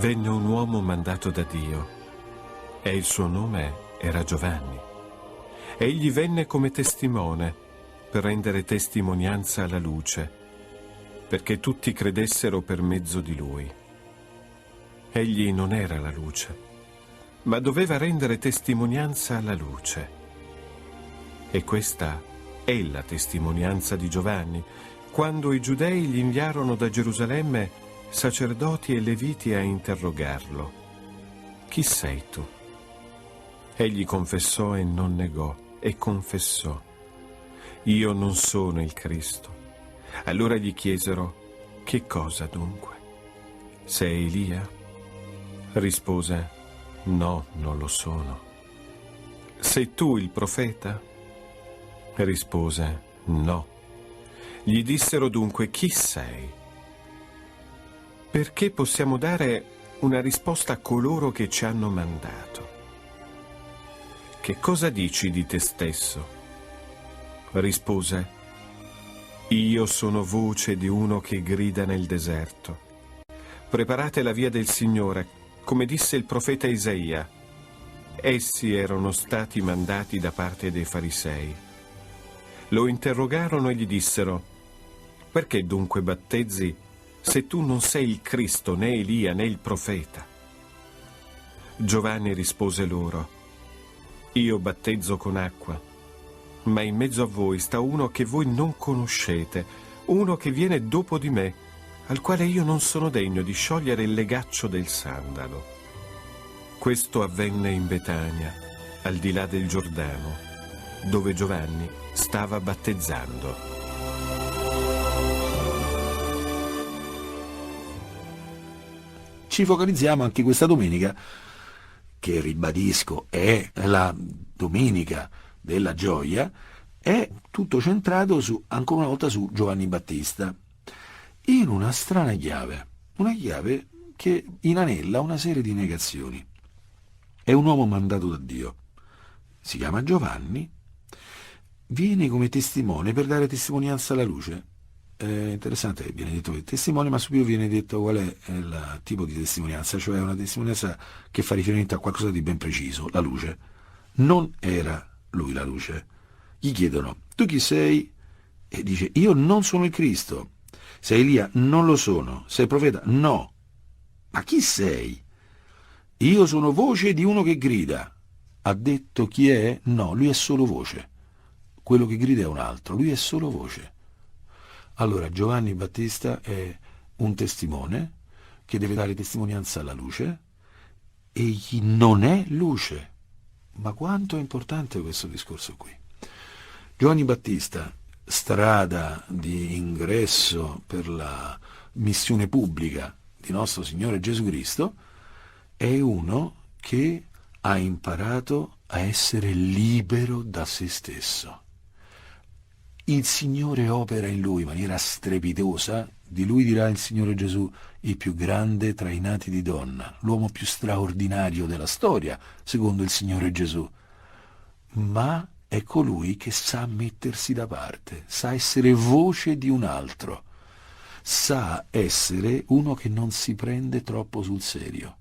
venne un uomo mandato da Dio e il suo nome era Giovanni. Egli venne come testimone per rendere testimonianza alla luce, perché tutti credessero per mezzo di lui. Egli non era la luce, ma doveva rendere testimonianza alla luce. E questa è la testimonianza di Giovanni, quando i giudei gli inviarono da Gerusalemme sacerdoti e leviti a interrogarlo. Chi sei tu? Egli confessò e non negò, e confessò: io non sono il Cristo. Allora gli chiesero: che cosa dunque? Sei Elia? Rispose: no, non lo sono. Sei tu il profeta? Rispose: no. Gli dissero dunque: chi sei? Perché possiamo dare una risposta a coloro che ci hanno mandato. Che cosa dici di te stesso? Rispose: io sono voce di uno che grida nel deserto. Preparate la via del Signore, come disse il profeta Isaia. Essi erano stati mandati da parte dei farisei. Lo interrogarono e gli dissero: perché dunque battezzi se tu non sei il Cristo, né Elia, né il profeta? Giovanni rispose loro: io battezzo con acqua, ma in mezzo a voi sta uno che voi non conoscete, uno che viene dopo di me, al quale io non sono degno di sciogliere il legaccio del sandalo. Questo avvenne in Betania, al di là del Giordano, dove Giovanni stava battezzando. Ci focalizziamo anche questa domenica, che ribadisco è la domenica della gioia, è tutto centrato ancora una volta su Giovanni Battista, in una strana chiave, una chiave che inanella una serie di negazioni. È un uomo mandato da Dio, si chiama Giovanni, viene come testimone per dare testimonianza alla luce. È interessante che viene detto che testimone, ma subito viene detto qual è il tipo di testimonianza, cioè una testimonianza che fa riferimento a qualcosa di ben preciso, la luce. Non era lui la luce. Gli chiedono: tu chi sei? E dice: io non sono il Cristo. Sei Elia? Non lo sono. Sei profeta? No. Ma chi sei? Io sono voce di uno che grida. Ha detto chi è? No, lui è solo voce. Quello che grida è un altro, lui è solo voce. Allora Giovanni Battista è un testimone che deve dare testimonianza alla luce. Egli non è luce. Ma quanto è importante questo discorso qui? Giovanni Battista, strada di ingresso per la missione pubblica di nostro Signore Gesù Cristo, è uno che ha imparato a essere libero da se stesso. Il Signore opera in lui in maniera strepitosa. Di lui dirà il Signore Gesù: il più grande tra i nati di donna, l'uomo più straordinario della storia, secondo il Signore Gesù. Ma è colui che sa mettersi da parte, sa essere voce di un altro, sa essere uno che non si prende troppo sul serio.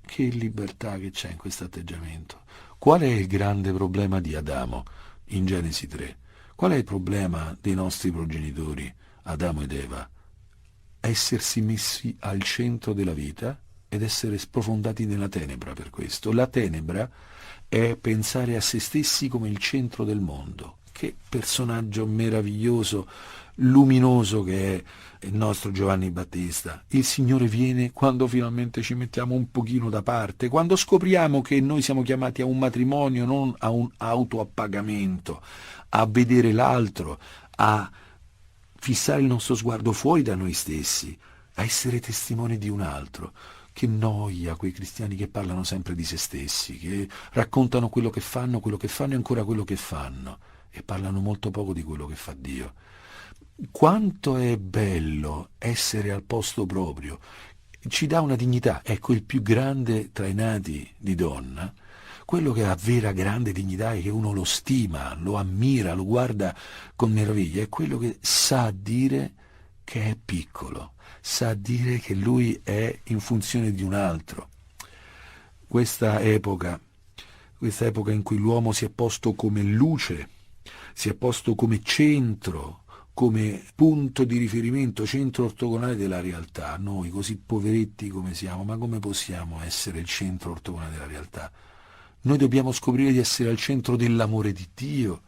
Che libertà che c'è in questo atteggiamento. Qual è il grande problema di Adamo in Genesi 3? Qual è il problema dei nostri progenitori, Adamo ed Eva? Essersi messi al centro della vita ed essere sprofondati nella tenebra per questo. La tenebra è pensare a se stessi come il centro del mondo. Che personaggio meraviglioso, luminoso che è il nostro Giovanni Battista. Il Signore viene quando finalmente ci mettiamo un pochino da parte, quando scopriamo che noi siamo chiamati a un matrimonio, non a un autoappagamento, a vedere l'altro, a fissare il nostro sguardo fuori da noi stessi, a essere testimoni di un altro. Che noia quei cristiani che parlano sempre di se stessi, che raccontano quello che fanno e ancora quello che fanno, e parlano molto poco di quello che fa Dio. Quanto è bello essere al posto proprio, ci dà una dignità. Ecco, il più grande tra i nati di donna, quello che ha vera grande dignità e che uno lo stima, lo ammira, lo guarda con meraviglia, è quello che sa dire che è piccolo, sa dire che lui è in funzione di un altro. Questa epoca in cui l'uomo si è posto come luce, si è posto come centro, come punto di riferimento, centro ortogonale della realtà. Noi, così poveretti come siamo, ma come possiamo essere il centro ortogonale della realtà? Noi dobbiamo scoprire di essere al centro dell'amore di Dio,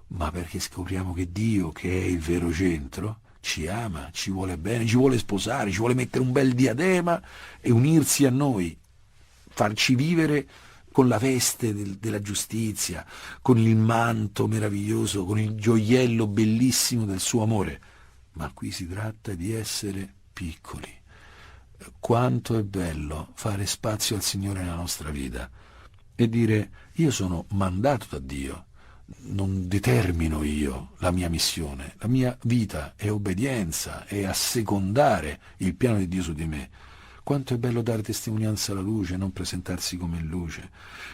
ma perché scopriamo che Dio, che è il vero centro, ci ama, ci vuole bene, ci vuole sposare, ci vuole mettere un bel diadema e unirsi a noi, farci vivere con la veste della giustizia, con il manto meraviglioso, con il gioiello bellissimo del suo amore. Ma qui si tratta di essere piccoli. Quanto è bello fare spazio al Signore nella nostra vita e dire: io sono mandato da Dio, non determino io la mia missione, la mia vita è obbedienza, è assecondare il piano di Dio su di me. Quanto è bello dare testimonianza alla luce, non presentarsi come in luce.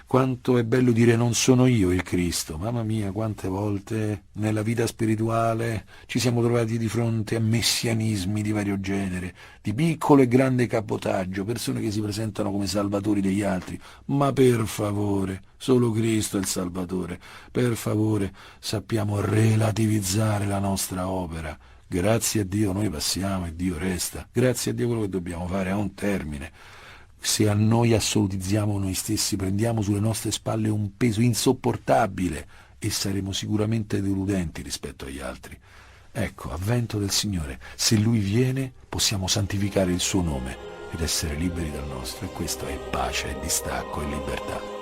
Quanto è bello dire: non sono io il Cristo. Mamma mia, quante volte nella vita spirituale ci siamo trovati di fronte a messianismi di vario genere, di piccolo e grande cabotaggio, persone che si presentano come salvatori degli altri. Ma per favore, solo Cristo è il Salvatore. Per favore, sappiamo relativizzare la nostra opera. Grazie a Dio noi passiamo e Dio resta. Grazie a Dio quello che dobbiamo fare ha un termine. Se a noi assolutizziamo noi stessi, prendiamo sulle nostre spalle un peso insopportabile e saremo sicuramente deludenti rispetto agli altri. Ecco, avvento del Signore. Se Lui viene, possiamo santificare il suo nome ed essere liberi dal nostro. E questo è pace, distacco e libertà.